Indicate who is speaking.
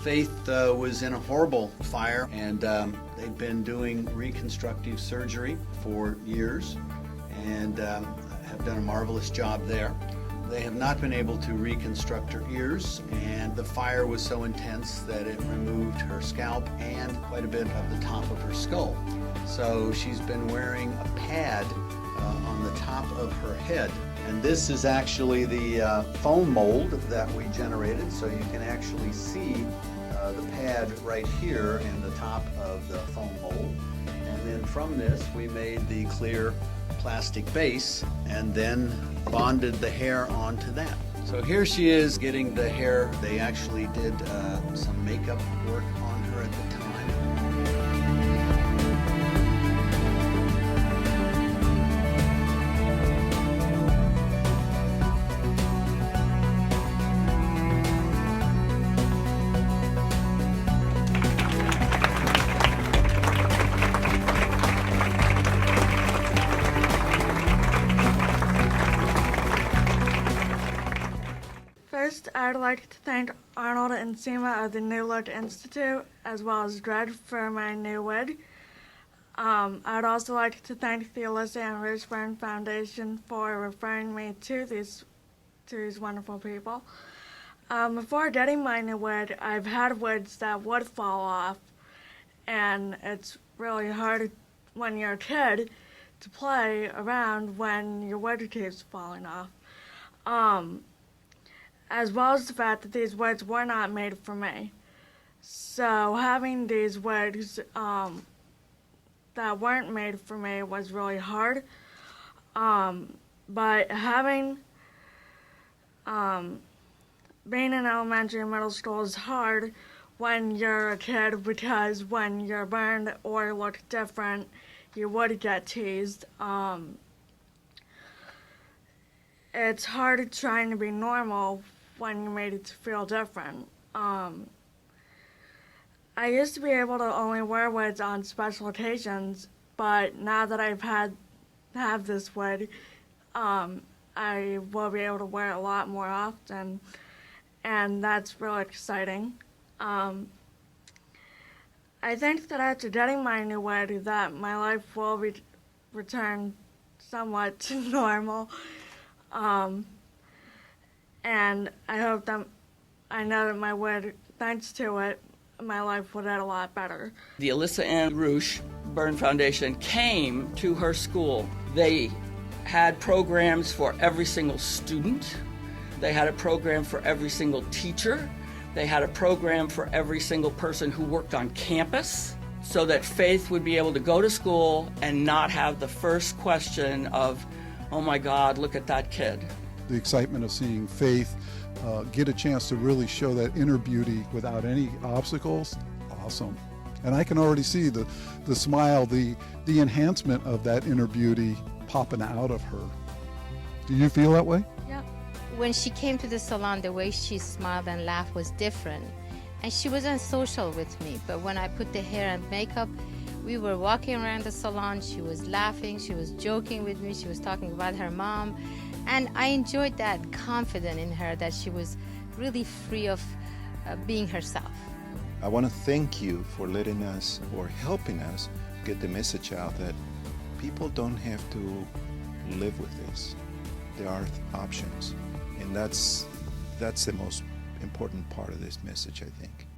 Speaker 1: Faith was in a horrible fire, and they've been doing reconstructive surgery for years and have done a marvelous job there. They have not been able to reconstruct her ears, and the fire was so intense that it removed her scalp and quite a bit of the top of her skull. So she's been wearing a pad on the top of her head. And this is actually the foam mold that we generated, so you can actually see the pad right here in the top of the foam mold. And then from this, we made the clear plastic base and then bonded the hair onto that. So here she is getting the hair. They actually did some makeup work on her at the time.
Speaker 2: First, I'd like to thank Arnold and Seema of the New Look Institute, as well as Dred for my new wig. I'd also like to thank the Alyssa and Richburn Foundation for referring me to these wonderful people. Before getting my new wig, I've had wigs that would fall off, and it's really hard when you're a kid to play around when your wig keeps falling off. As well as the fact that these wigs were not made for me. So having these wigs that weren't made for me was really hard. But having, being in elementary and middle school is hard when you're a kid, because when you're burned or look different, you would get teased. It's hard trying to be normal when you made it to feel different. I used to be able to only wear wigs on special occasions, but now that have this wig, I will be able to wear it a lot more often, and that's really exciting. I think that after getting my new wig, that my life will return somewhat to normal. And I know that my wig, thanks to it, my life will get a lot better.
Speaker 3: The Alyssa and Roosh Burn Foundation came to her school. They had programs for every single student. They had a program for every single teacher. They had a program for every single person who worked on campus, so that Faith would be able to go to school and not have the first question of, oh my God, look at that kid.
Speaker 4: The excitement of seeing Faith get a chance to really show that inner beauty without any obstacles, awesome. And I can already see the smile, the enhancement of that inner beauty popping out of her. Do you feel that way?
Speaker 5: Yeah. When she came to the salon, the way she smiled and laughed was different. And she wasn't social with me, but when I put the hair and makeup, we were walking around the salon, she was laughing, she was joking with me, she was talking about her mom. And I enjoyed that confidence in her, that she was really free of being herself.
Speaker 6: I want to thank you for letting us, or helping us, get the message out that people don't have to live with this. There are options, and that's the most important part of this message, I think.